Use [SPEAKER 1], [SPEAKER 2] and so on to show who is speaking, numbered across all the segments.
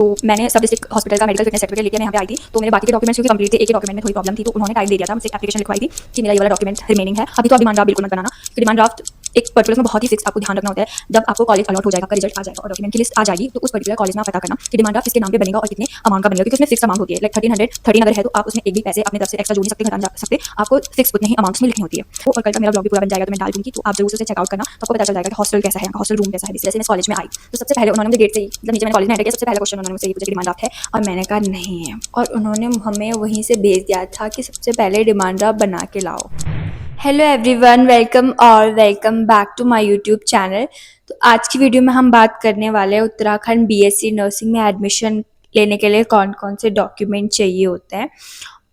[SPEAKER 1] तो मैंने सब डिस्ट्रिक्ट हॉस्पिटल का मेडिकल फिटनेस सर्टिफिकेट लेके मैं यहाँ पे आई थी। तो मेरे बाकी के डॉक्यूमेंट्स क्योंकि कंप्लीट थे, एक ही डॉक्यूमेंट में थोड़ी प्रॉब्लम थी, तो उन्होंने टाइम दे दिया था, मुझसे एप्लीकेशन लिखवाई थी कि मेरा ये वाला डॉक्यूमेंट रिमेनिंग है। अभी तो आप डिमांड ड्राफ्ट बिल्कुल मत बनाना, क्योंकि डिमांड ड्राफ्ट एक पर्टिकुलर में बहुत ही फिक्स आपको ध्यान रखना होता है। जब आपको कॉलेज अलॉट हो जाएगा, आपका रिजल्ट आ जाएगा और डॉक्यूमेंट की लिस्ट आ जाएगी, तो उस पर्टिकुलर कॉलेज में आप पता करना कि डिमांड ड्राफ्ट किसके नाम पे बनेगा और कितने अमाउंट का बनेगा, क्योंकि उसमें फिक्स अमाउंट होती है। लाइक 1300 अगर है तो आप उसमें एक भी पैसे अपनी तरफ से एक्स्ट्रा जोड़ नहीं सकते, घटा नहीं जा सकते। आपको फिक्स उतने ही अमाउंट्स में लिखनी होती है। वो और कल तक मेरा ब्लॉग भी पूरा बन जाएगा तो मैं डाल दूंगी, तो आप जरूर से उसे चेकआउट करना, तो आपको पता चल जाएगा कि हॉस्टल कैसा है, हॉस्टल रूम कैसा है। जैसे मैं कॉलेज में आई तो सबसे पहले उन्होंने मुझे गेट से ही, जब नीचे मैंने कॉलेज में एंटर किया, सबसे पहला क्वेश्चन उन्होंने मुझसे ये पूछा कि डिमांड ड्राफ्ट है, और मैंने कहा नहीं है, और उन्होंने हमें वहीं से भेज दिया था कि सबसे पहले डिमांड ड्राफ्ट बना के लाओ। Hello everyone, welcome back to my YouTube channel. तो आज की वीडियो में हम बात करने वाले हैं उत्तराखंड बीएससी नर्सिंग में एडमिशन लेने के लिए कौन कौन से डॉक्यूमेंट चाहिए होते हैं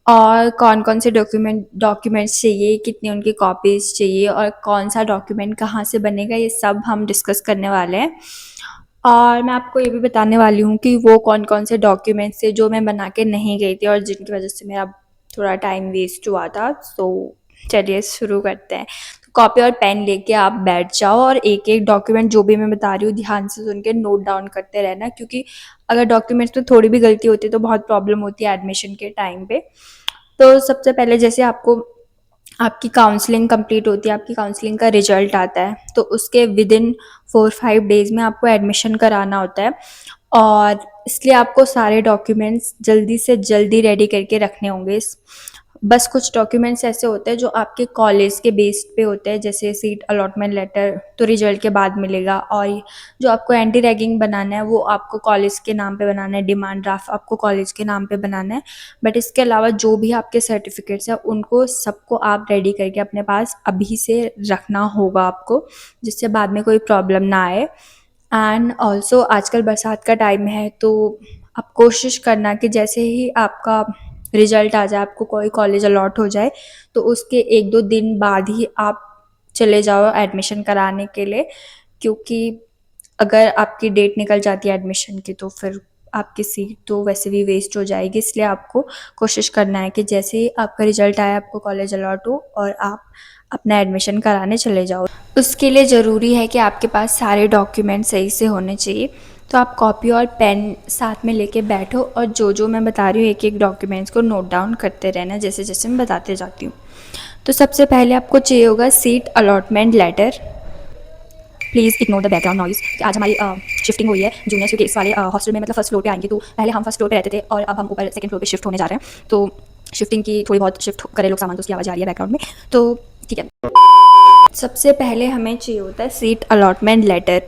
[SPEAKER 1] और कौन कौन से डॉक्यूमेंट्स चाहिए, कितनी उनकी कॉपीज़ चाहिए और कौन सा डॉक्यूमेंट कहाँ से बनेगा, ये सब हम डिस्कस करने वाले हैं। और मैं आपको ये भी बताने वाली हूँ कि वो कौन कौन से डॉक्यूमेंट्स थे जो मैं बना के नहीं गई थी और जिनकी वजह से मेरा थोड़ा टाइम वेस्ट हुआ था। सो चलिए शुरू करते हैं। तो कॉपी और पेन लेके आप बैठ जाओ और एक एक डॉक्यूमेंट जो भी मैं बता रही हूँ ध्यान से सुन के नोट डाउन करते रहना, क्योंकि अगर डॉक्यूमेंट्स में थोड़ी भी गलती होती है तो बहुत प्रॉब्लम होती है एडमिशन के टाइम पे। तो सबसे पहले जैसे आपकी काउंसलिंग कंप्लीट होती है, आपकी काउंसलिंग का रिजल्ट आता है, तो उसके विद इन 4-5 डेज़ में आपको एडमिशन कराना होता है, और इसलिए आपको सारे डॉक्यूमेंट्स जल्दी से जल्दी रेडी करके रखने होंगे। बस कुछ डॉक्यूमेंट्स ऐसे होते हैं जो आपके कॉलेज के बेस पे होते हैं, जैसे सीट अलॉटमेंट लेटर तो रिजल्ट के बाद मिलेगा, और जो आपको एंटी रैगिंग बनाना है वो आपको कॉलेज के नाम पे बनाना है, डिमांड ड्राफ्ट आपको कॉलेज के नाम पे बनाना है। बट इसके अलावा जो भी आपके सर्टिफिकेट्स हैं उनको सबको आप रेडी करके अपने पास अभी से रखना होगा आपको, जिससे बाद में कोई प्रॉब्लम ना आए। एंड ऑल्सो आजकल बरसात का टाइम है, तो आप कोशिश करना कि जैसे ही आपका रिजल्ट आ जाए, आपको कोई कॉलेज अलॉट हो जाए, तो उसके 1-2 दिन बाद ही आप चले जाओ एडमिशन कराने के लिए, क्योंकि अगर आपकी डेट निकल जाती है एडमिशन की तो फिर आपकी सीट तो वैसे भी वेस्ट हो जाएगी। इसलिए आपको कोशिश करना है कि जैसे ही आपका रिजल्ट आए, आपको कॉलेज अलॉट हो और आप अपना एडमिशन कराने चले जाओ। उसके लिए ज़रूरी है कि आपके पास सारे डॉक्यूमेंट सही से होने चाहिए। तो आप कॉपी और पेन साथ में लेके बैठो और जो जो मैं बता रही हूँ एक एक डॉक्यूमेंट्स को नोट डाउन करते रहना, जैसे जैसे मैं बताते जाती हूँ। तो सबसे पहले आपको चाहिए होगा seat allotment letter. Please ignore the background noise. आज हमारी शिफ्टिंग हुई है जूनियर्स, क्योंकि इस वाले हॉस्टल में मतलब फर्स्ट फ्लोर पे आएंगे, तो पहले हम फर्स्ट फ्लोर पे रहते थे और अब हम ऊपर सेकंड फ्लोर पे शिफ्ट होने जा रहे हैं। तो शिफ्टिंग की थोड़ी बहुत शिफ्ट करे लोग सामान, तो उसकी आवाज़ आ रही है बैकग्राउंड में, तो ठीक है। सबसे पहले हमें चाहिए होता है सीट अलॉटमेंट लेटर,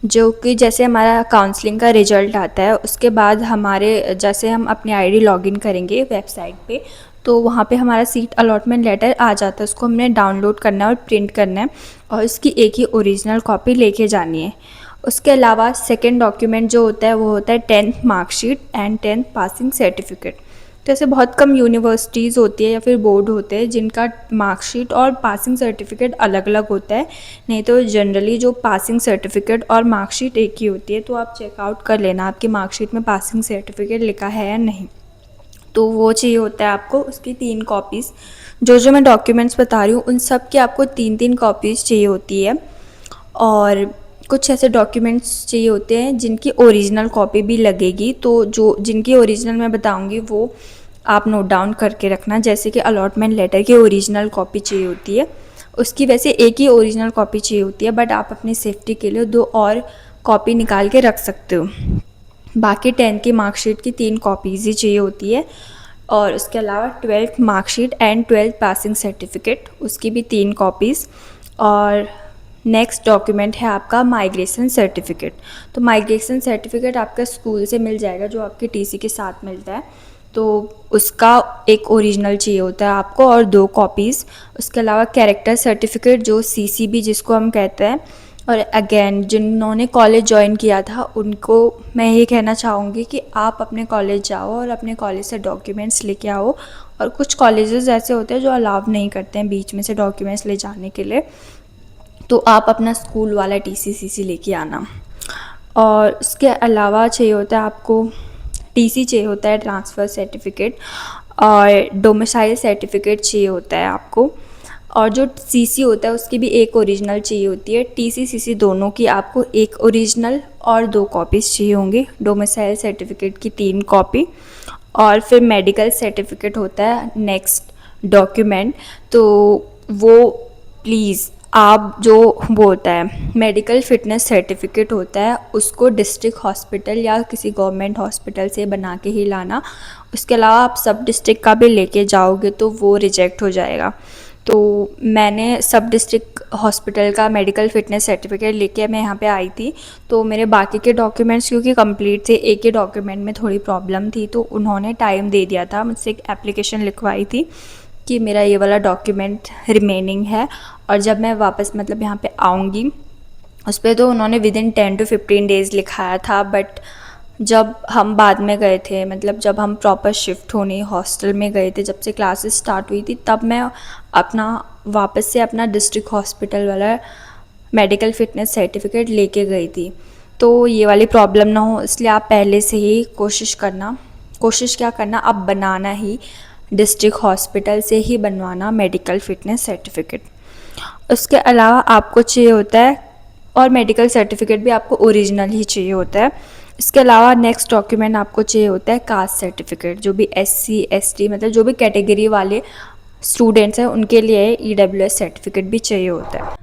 [SPEAKER 1] जो कि जैसे हमारा काउंसलिंग का रिजल्ट आता है उसके बाद हमारे जैसे हम अपनी आईडी लॉगिन करेंगे वेबसाइट पे, तो वहाँ पे हमारा सीट अलॉटमेंट लेटर आ जाता है। उसको हमने डाउनलोड करना है और प्रिंट करना है, और उसकी एक ही ओरिजिनल कॉपी लेके जानी है। उसके अलावा सेकेंड डॉक्यूमेंट जो होता है वो होता है 10th marksheet and 10th passing certificate. तो ऐसे बहुत कम यूनिवर्सिटीज़ होती है या फिर बोर्ड होते हैं जिनका मार्कशीट और पासिंग सर्टिफिकेट अलग अलग होता है, नहीं तो जनरली जो पासिंग सर्टिफिकेट और मार्कशीट एक ही होती है। तो आप चेकआउट कर लेना आपकी मार्कशीट में पासिंग सर्टिफिकेट लिखा है या नहीं, तो वो चाहिए होता है आपको। उसकी 3 कॉपीज़, जो मैं डॉक्यूमेंट्स बता रही हूँ उन सब की आपको 3-3 कॉपीज़ चाहिए होती है। और कुछ ऐसे डॉक्यूमेंट्स चाहिए होते हैं जिनकी ओरिजिनल कॉपी भी लगेगी, तो जो जिनकी ओरिजिनल मैं बताऊंगी वो आप नोट डाउन करके रखना। जैसे कि अलॉटमेंट लेटर की ओरिजिनल कॉपी चाहिए होती है, उसकी वैसे एक ही ओरिजिनल कॉपी चाहिए होती है, बट आप अपनी सेफ्टी के लिए 2 और कॉपी निकाल के रख सकते हो। बाकी 10th की मार्कशीट की 3 कॉपीज़ ही चाहिए होती है, और उसके अलावा 12th marksheet and 12th passing certificate उसकी भी 3 कॉपीज़। और नेक्स्ट डॉक्यूमेंट है आपका माइग्रेशन सर्टिफिकेट। तो माइग्रेशन सर्टिफिकेट आपका स्कूल से मिल जाएगा, जो आपके टीसी के साथ मिलता है, तो उसका एक ओरिजिनल चाहिए होता है आपको और 2 कॉपीज़। उसके अलावा कैरेक्टर सर्टिफिकेट जो सीसीबी जिसको हम कहते हैं। और अगेन जिन्होंने कॉलेज ज्वाइन किया था उनको मैं ये कहना चाहूँगी कि आप अपने कॉलेज जाओ और अपने कॉलेज से डॉक्यूमेंट्स लेके आओ, और कुछ कॉलेजेस ऐसे होते हैं जो अलाउ नहीं करते हैं बीच में से डॉक्यूमेंट्स ले जाने के लिए, तो आप अपना स्कूल वाला टीसी सीसी लेके आना। और उसके अलावा चाहिए होता है आपको टीसी चाहिए होता है, ट्रांसफ़र सर्टिफिकेट, और डोमिसाइल सर्टिफिकेट चाहिए होता है आपको। और जो सीसी होता है उसकी भी एक ओरिजिनल चाहिए होती है। टीसी सीसी दोनों की आपको एक ओरिजिनल और 2 कॉपीज़ चाहिए होंगी। डोमिसाइल सर्टिफिकेट की 3 कॉपी और फिर मेडिकल सर्टिफिकेट होता है नेक्स्ट डॉक्यूमेंट। तो वो प्लीज़ आप जो वो होता है मेडिकल फिटनेस सर्टिफिकेट होता है उसको डिस्ट्रिक्ट हॉस्पिटल या किसी गवर्नमेंट हॉस्पिटल से बना के ही लाना। उसके अलावा आप सब डिस्ट्रिक्ट का भी लेके जाओगे तो वो रिजेक्ट हो जाएगा। तो मैंने सब डिस्ट्रिक्ट हॉस्पिटल का मेडिकल फ़िटनेस सर्टिफिकेट लेके मैं यहाँ पे आई थी। तो मेरे बाकी के डॉक्यूमेंट्स क्योंकि कंप्लीट थे, एक ही डॉक्यूमेंट में थोड़ी प्रॉब्लम थी तो उन्होंने टाइम दे दिया था। मुझसे एक एप्लीकेशन लिखवाई थी कि मेरा ये वाला डॉक्यूमेंट रिमेनिंग है और जब मैं वापस मतलब यहाँ पे आऊँगी उस पर तो उन्होंने विदिन 10 to 15 डेज़ लिखाया था। बट जब हम बाद में गए थे मतलब जब हम प्रॉपर शिफ्ट होने हॉस्टल में गए थे, जब से क्लासेस स्टार्ट हुई थी तब मैं अपना वापस से अपना डिस्ट्रिक्ट हॉस्पिटल वाला मेडिकल फ़िटनेस सर्टिफिकेट लेके गई थी। तो ये वाली प्रॉब्लम ना हो इसलिए आप पहले से ही कोशिश क्या करना, आप बनाना ही डिस्ट्रिक्ट हॉस्पिटल से ही बनवाना मेडिकल फ़िटनेस सर्टिफिकेट। उसके अलावा आपको चाहिए होता है और मेडिकल सर्टिफिकेट भी आपको ओरिजिनल ही चाहिए होता है। इसके अलावा नेक्स्ट डॉक्यूमेंट आपको चाहिए होता है कास्ट सर्टिफिकेट। जो भी SC ST मतलब जो भी कैटेगरी वाले स्टूडेंट्स हैं उनके लिए EWS सर्टिफिकेट भी चाहिए होता है।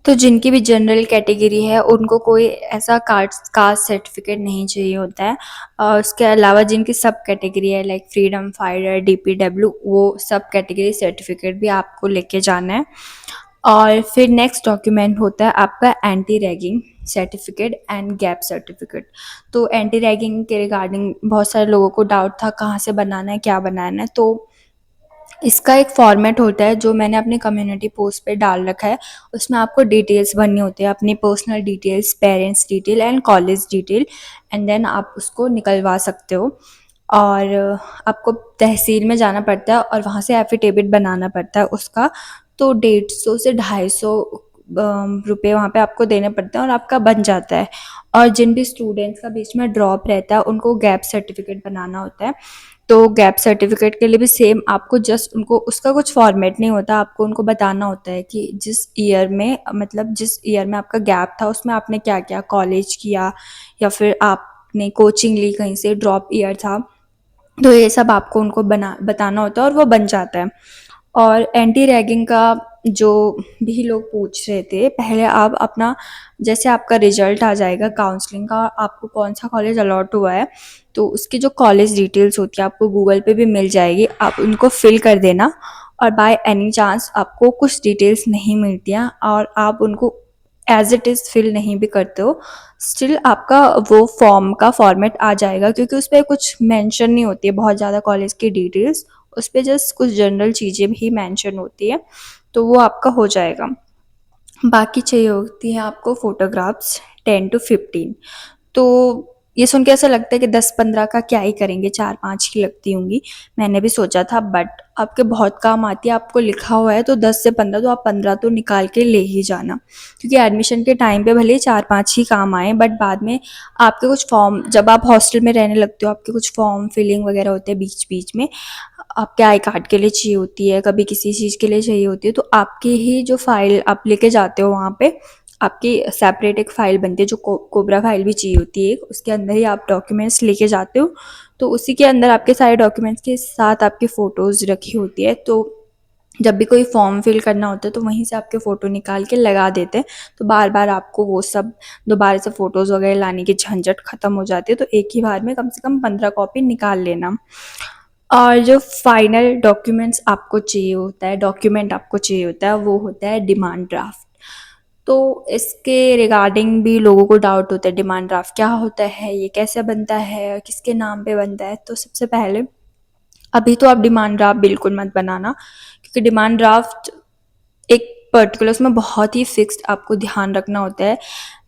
[SPEAKER 1] तो जिनकी भी जनरल कैटेगरी है उनको कोई ऐसा कास्ट सर्टिफिकेट नहीं चाहिए होता है। और उसके अलावा जिनकी सब कैटेगरी है लाइक फ्रीडम फाइटर DPW वो सब कैटेगरी सर्टिफिकेट भी आपको लेके जाना है। और फिर नेक्स्ट डॉक्यूमेंट होता है आपका anti ragging certificate and gap certificate. तो एंटी रैगिंग के रिगार्डिंग बहुत सारे लोगों को डाउट था कहाँ से बनाना है क्या बनाना है। तो इसका एक फॉर्मेट होता है जो मैंने अपनी कम्युनिटी पोस्ट पे डाल रखा है। उसमें आपको डिटेल्स भरनी होती है, अपनी personal details, parents detail and college detail and then आप उसको निकलवा सकते हो। और आपको तहसील में जाना पड़ता है और वहाँ से एफिडेविट बनाना पड़ता है उसका। तो 150 से 250 रुपये वहाँ पे आपको देने पड़ते हैं और आपका बन जाता है। और जिन भी स्टूडेंट्स का बीच में ड्रॉप रहता है उनको गैप सर्टिफिकेट बनाना होता है। तो गैप सर्टिफिकेट के लिए भी सेम आपको जस्ट उनको उसका कुछ फॉर्मेट नहीं होता, आपको उनको बताना होता है कि जिस ईयर में मतलब जिस ईयर में आपका गैप था उसमें आपने क्या क्या कॉलेज किया या फिर आपने कोचिंग ली कहीं से, ड्रॉप ईयर था। तो ये सब आपको उनको बताना होता है और वो बन जाता है। और एंटी रैगिंग का जो भी लोग पूछ रहे थे, पहले आप अपना जैसे आपका रिजल्ट आ जाएगा काउंसलिंग का, आपको कौन सा कॉलेज अलॉट हुआ है तो उसकी जो कॉलेज डिटेल्स होती है आपको गूगल पे भी मिल जाएगी, आप उनको फिल कर देना। और बाय एनी चांस आपको कुछ डिटेल्स नहीं मिलती हैं और आप उनको एज इट इज़ फिल नहीं भी करते हो, स्टिल आपका वो फॉर्म का फॉर्मेट आ जाएगा क्योंकि उस पर कुछ मेंशन नहीं होती है बहुत ज़्यादा कॉलेज की डिटेल्स, उस पर जस्ट कुछ जनरल चीज़ें भी मेंशन होती है। तो वो आपका हो जाएगा। बाकी चाहिए होती है आपको फ़ोटोग्राफ्स 10 to 15। तो ये सुन के ऐसा लगता है कि 10-15 का क्या ही करेंगे, 4-5 ही लगती होंगी। मैंने भी सोचा था बट आपके बहुत काम आती है, आपको लिखा हुआ है तो 10 से 15 तो आप 15 तो निकाल के ले ही जाना। क्योंकि एडमिशन के टाइम पे भले ही 4-5 ही काम आएँ बट बाद में आपके कुछ फॉर्म जब आप हॉस्टल में रहने लगते हो आपके कुछ फॉर्म फिलिंग वगैरह होते हैं बीच-बीच में। आपके आई कार्ड के लिए चाहिए होती है, कभी किसी चीज़ के लिए चाहिए होती है, तो आपकी ही जो फ़ाइल आप लेके जाते हो वहाँ पे आपकी सेपरेट एक फ़ाइल बनती है जो कोबरा फाइल भी चाहिए होती है, उसके अंदर ही आप डॉक्यूमेंट्स लेके जाते हो। तो उसी के अंदर आपके सारे डॉक्यूमेंट्स के साथ आपकी फ़ोटोज़ रखी होती है। तो जब भी कोई फॉर्म फिल करना होता है तो वहीं से आपके फ़ोटो निकाल के लगा देते हैं। तो बार बार आपको वो सब दोबारा से फ़ोटोज़ वगैरह लाने की झंझट ख़त्म हो जाती है। तो एक ही बार में कम से कम 15 कॉपी निकाल लेना। और जो फाइनल डॉक्यूमेंट आपको चाहिए होता है वो होता है डिमांड ड्राफ्ट। तो इसके रिगार्डिंग भी लोगों को डाउट होता है डिमांड ड्राफ्ट क्या होता है, ये कैसे बनता है, किसके नाम पे बनता है। तो सबसे पहले अभी तो आप डिमांड ड्राफ्ट बिल्कुल मत बनाना क्योंकि डिमांड ड्राफ्ट एक पर्टिकुलर उसमें बहुत ही फिक्स्ड आपको ध्यान रखना होता है।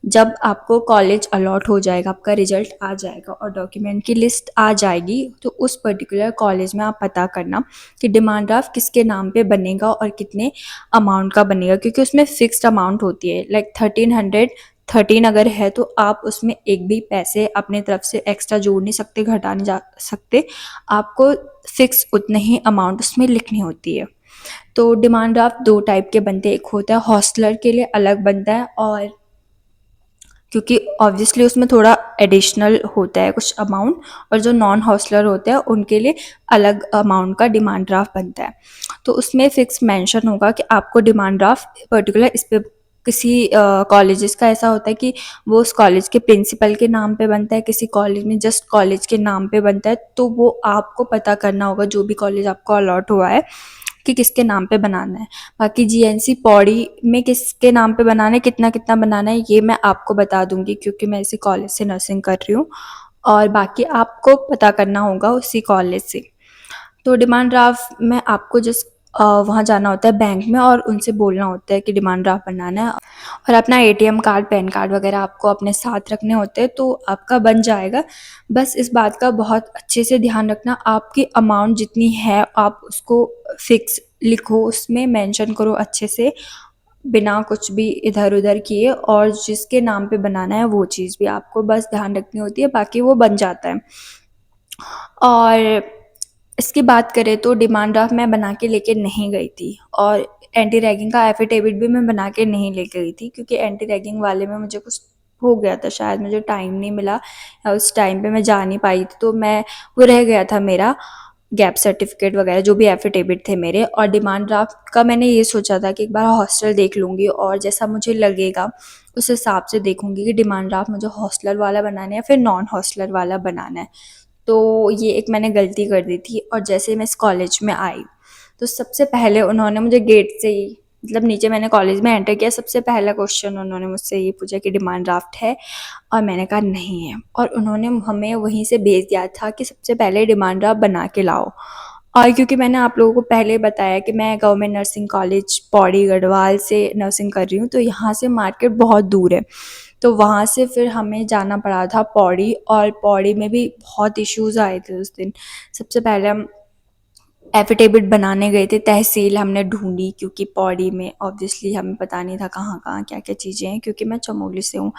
[SPEAKER 1] जब आपको कॉलेज अलॉट हो जाएगा, आपका रिजल्ट आ जाएगा और डॉक्यूमेंट की लिस्ट आ जाएगी तो उस पर्टिकुलर कॉलेज में आप पता करना कि डिमांड ड्राफ्ट किसके नाम पे बनेगा और कितने अमाउंट का बनेगा क्योंकि उसमें फिक्स्ड अमाउंट होती है। लाइक 13 अगर है तो आप उसमें एक भी पैसे अपने तरफ से एक्स्ट्रा जोड़ नहीं सकते, घटा नहीं जा सकते। आपको फिक्स उतने ही अमाउंट उसमें लिखनी होती है। तो डिमांड ड्राफ्ट 2 टाइप के बनते हैं, एक होता है हॉस्टलर के लिए अलग बनता है, और क्योंकि ऑब्वियसली उसमें थोड़ा एडिशनल होता है कुछ अमाउंट, और जो नॉन हॉस्टलर होते हैं उनके लिए अलग अमाउंट का डिमांड ड्राफ्ट बनता है। तो उसमें फिक्स मेंशन होगा कि आपको डिमांड ड्राफ्ट पर्टिकुलर इस पे किसी कॉलेजेस का ऐसा होता है कि वो उस कॉलेज के प्रिंसिपल के नाम पे बनता है, किसी कॉलेज में जस्ट कॉलेज के नाम पे बनता है, तो वो आपको पता करना होगा जो भी कॉलेज आपको अलॉट हुआ है कि किसके नाम पे बनाना है। बाकी जीएनसी पौड़ी में किसके नाम पे बनाना है, कितना कितना बनाना है, ये मैं आपको बता दूंगी क्योंकि मैं इसी कॉलेज से नर्सिंग कर रही हूँ, और बाकी आपको पता करना होगा उसी कॉलेज से। तो डिमांड ड्राफ्ट में आपको जिस वहाँ जाना होता है बैंक में, और उनसे बोलना होता है कि डिमांड ड्राफ्ट बनाना है, और अपना एटीएम कार्ड, पैन कार्ड वगैरह आपको अपने साथ रखने होते हैं, तो आपका बन जाएगा। बस इस बात का बहुत अच्छे से ध्यान रखना, आपकी अमाउंट जितनी है आप उसको फिक्स लिखो, उसमें मेंशन करो अच्छे से, बिना कुछ भी इधर उधर किए, और जिसके नाम पे बनाना है वो चीज़ भी आपको बस ध्यान रखनी होती है, बाकी वो बन जाता है। और इसकी बात करें तो डिमांड ड्राफ्ट मैं बना के लेके नहीं गई थी, और एंटी रैगिंग का एफिडेविट भी मैं बना के नहीं लेके गई थी, क्योंकि एंटी रैगिंग वाले में मुझे कुछ हो गया था, शायद मुझे टाइम नहीं मिला, या उस टाइम पे मैं जा नहीं पाई थी, तो मैं वो रह गया था मेरा गैप सर्टिफिकेट वगैरह जो भी एफिडेविट थे मेरे। और डिमांड ड्राफ्ट का मैंने ये सोचा था कि एक बार हॉस्टल देख लूँगी, और जैसा मुझे लगेगा उस हिसाब से देखूँगी कि डिमांड ड्राफ्ट मुझे हॉस्टलर वाला बनाना है या फिर नॉन हॉस्टलर वाला बनाना है। तो ये एक मैंने गलती कर दी थी, और जैसे मैं इस कॉलेज में आई तो सबसे पहले उन्होंने मुझे गेट से ही, मतलब नीचे मैंने कॉलेज में एंटर किया, सबसे पहला क्वेश्चन उन्होंने मुझसे ये पूछा कि डिमांड ड्राफ्ट है, और मैंने कहा नहीं है, और उन्होंने हमें वहीं से भेज दिया था कि सबसे पहले डिमांड ड्राफ्ट बना के लाओ। और क्योंकि मैंने आप लोगों को पहले बताया कि मैं government nursing college Pauri Garhwal से नर्सिंग कर रही हूँ, तो यहाँ से मार्केट बहुत दूर है, तो वहाँ से फिर हमें जाना पड़ा था पौड़ी, और पौड़ी में भी बहुत इश्यूज़ आए थे उस दिन। सबसे पहले हम एफिडेविट बनाने गए थे, तहसील हमने ढूंढी, क्योंकि पौड़ी में ऑब्वियसली हमें पता नहीं था कहाँ कहाँ क्या क्या चीज़ें हैं, क्योंकि मैं चमोली से हूँ।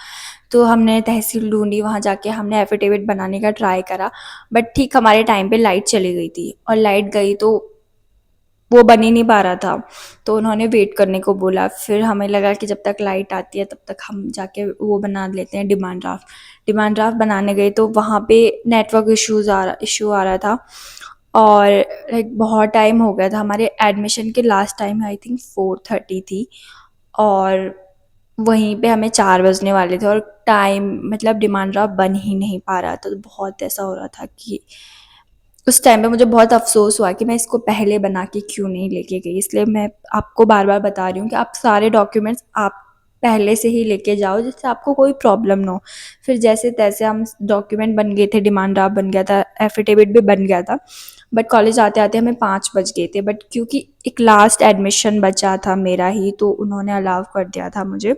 [SPEAKER 1] तो हमने तहसील ढूंढी, वहाँ जाके हमने एफिडेविट बनाने का ट्राई करा, बट ठीक हमारे टाइम पे लाइट चली गई थी, और लाइट गई तो वो बन ही नहीं पा रहा था, तो उन्होंने वेट करने को बोला। फिर हमें लगा कि जब तक लाइट आती है तब तक हम जाके वो बना लेते हैं डिमांड ड्राफ्ट। डिमांड ड्राफ्ट बनाने गए तो वहाँ पे नेटवर्क इशू आ रहा था, और लाइक बहुत टाइम हो गया था, हमारे एडमिशन के लास्ट टाइम आई थिंक 4:30 थी, और वहीं पे हमें 4 बजने वाले थे, और टाइम मतलब डिमांड ड्राफ्ट बन ही नहीं पा रहा था, तो बहुत ऐसा हो रहा था कि उस टाइम पे मुझे बहुत अफ़सोस हुआ कि मैं इसको पहले बना के क्यों नहीं लेके गई। इसलिए मैं आपको बार-बार बता रही हूँ कि आप सारे डॉक्यूमेंट्स आप पहले से ही लेके जाओ, जिससे आपको कोई प्रॉब्लम ना हो। फिर जैसे-तैसे हम डॉक्यूमेंट बन गए थे, डिमांड ड्राफ्ट बन गया था, एफिडेविट भी बन गया था, बट कॉलेज आते-आते हमें 5 बज गए थे। बट क्योंकि एक लास्ट एडमिशन बचा था मेरा ही, तो उन्होंने अलाउ कर दिया था मुझे,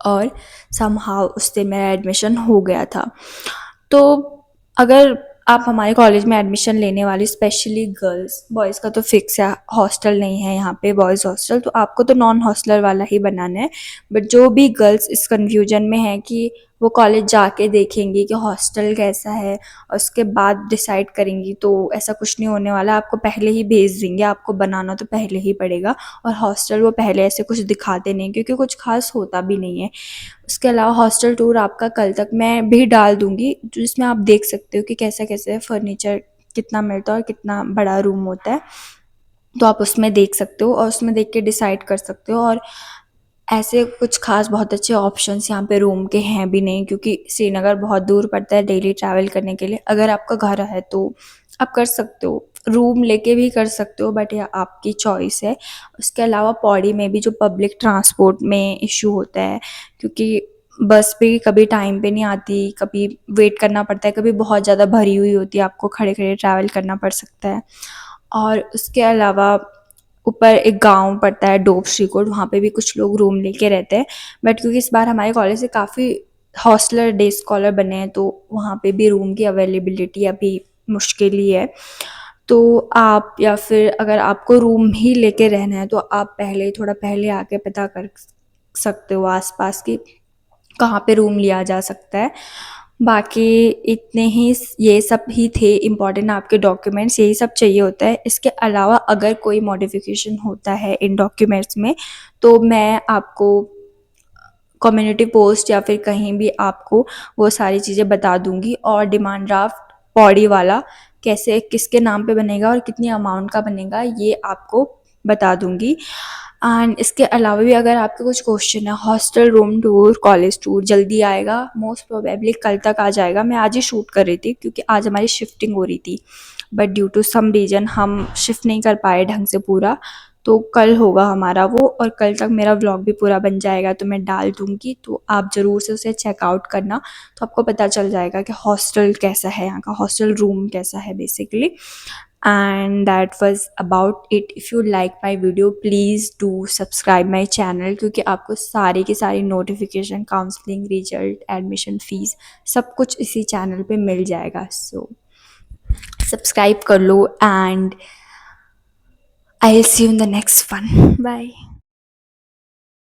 [SPEAKER 1] और समहाउ उस दिन मेरा एडमिशन हो गया था। तो अगर आप हमारे कॉलेज में एडमिशन लेने वाली, स्पेशली गर्ल्स, बॉयज़ का तो फिक्स है, हॉस्टल नहीं है यहाँ पे बॉयज़ हॉस्टल, तो आपको तो नॉन हॉस्टलर वाला ही बनाना है। बट जो भी गर्ल्स इस कन्फ्यूजन में है कि वो कॉलेज जाके देखेंगी कि हॉस्टल कैसा है और उसके बाद डिसाइड करेंगी, तो ऐसा कुछ नहीं होने वाला। आपको पहले ही भेज देंगे, आपको बनाना तो पहले ही पड़ेगा, और हॉस्टल वो पहले ऐसे कुछ दिखाते नहीं, क्योंकि कुछ खास होता भी नहीं है। उसके अलावा हॉस्टल टूर आपका कल तक मैं भी डाल दूँगी, जिसमें आप देख सकते हो कि कैसे-कैसे फर्नीचर कितना मिलता है और कितना बड़ा रूम होता है। तो आप उसमें देख सकते हो, और उसमें देख के डिसाइड कर सकते हो। और ऐसे कुछ ख़ास बहुत अच्छे ऑप्शंस यहाँ पे रूम के हैं भी नहीं, क्योंकि श्रीनगर बहुत दूर पड़ता है डेली ट्रैवल करने के लिए। अगर आपका घर है तो आप कर सकते हो, रूम लेके भी कर सकते हो, बट ये आपकी चॉइस है। उसके अलावा पौड़ी में भी जो पब्लिक ट्रांसपोर्ट में इश्यू होता है, क्योंकि बस भी कभी टाइम पे नहीं आती, कभी वेट करना पड़ता है, कभी बहुत ज़्यादा भरी हुई होती है, आपको खड़े-खड़े ट्रैवल करना पड़ सकता है। और उसके अलावा ऊपर एक गाँव पड़ता है डोब श्रीकोट, वहाँ पे भी कुछ लोग रूम लेके रहते हैं, बट क्योंकि इस बार हमारे कॉलेज से काफ़ी हॉस्टलर डे स्कॉलर बने हैं, तो वहाँ पे भी रूम की अवेलेबिलिटी अभी मुश्किल ही है। तो आप, या फिर अगर आपको रूम ही लेके रहना है, तो आप थोड़ा पहले आके पता कर सकते हो आस-पास कि कहाँ पे रूम लिया जा सकता है। बाकी इतने ही ये सब ही थे इम्पॉर्टेंट आपके डॉक्यूमेंट्स, यही सब चाहिए होता है। इसके अलावा अगर कोई मॉडिफिकेशन होता है इन डॉक्यूमेंट्स में तो मैं आपको कम्युनिटी पोस्ट या फिर कहीं भी आपको वो सारी चीज़ें बता दूंगी। और डिमांड ड्राफ्ट बॉडी वाला कैसे किसके नाम पे बनेगा और कितनी अमाउंट का बनेगा ये आपको बता दूंगी। एंड इसके अलावा भी अगर आपके कुछ क्वेश्चन है, hostel room tour, college tour जल्दी आएगा, मोस्ट प्रोबेबली कल तक आ जाएगा। मैं आज ही शूट कर रही थी क्योंकि आज हमारी शिफ्टिंग हो रही थी, but due to some reason हम शिफ्ट नहीं कर पाए ढंग से पूरा, तो कल होगा हमारा वो। और कल तक मेरा व्लॉग भी पूरा बन जाएगा तो मैं डाल दूँगी, तो आप ज़रूर से उसे चेकआउट करना, तो आपको पता चल जाएगा कि हॉस्टल कैसा है, यहाँ का हॉस्टल रूम कैसा है basically. And that was about it. If you like my video please do subscribe my channel क्योंकि आपको सारी की सारी notification, counselling, result, admission fees सब कुछ इसी चैनल पे मिल जाएगा। सो सब्सक्राइब कर लो and I will see you in the next one. Bye.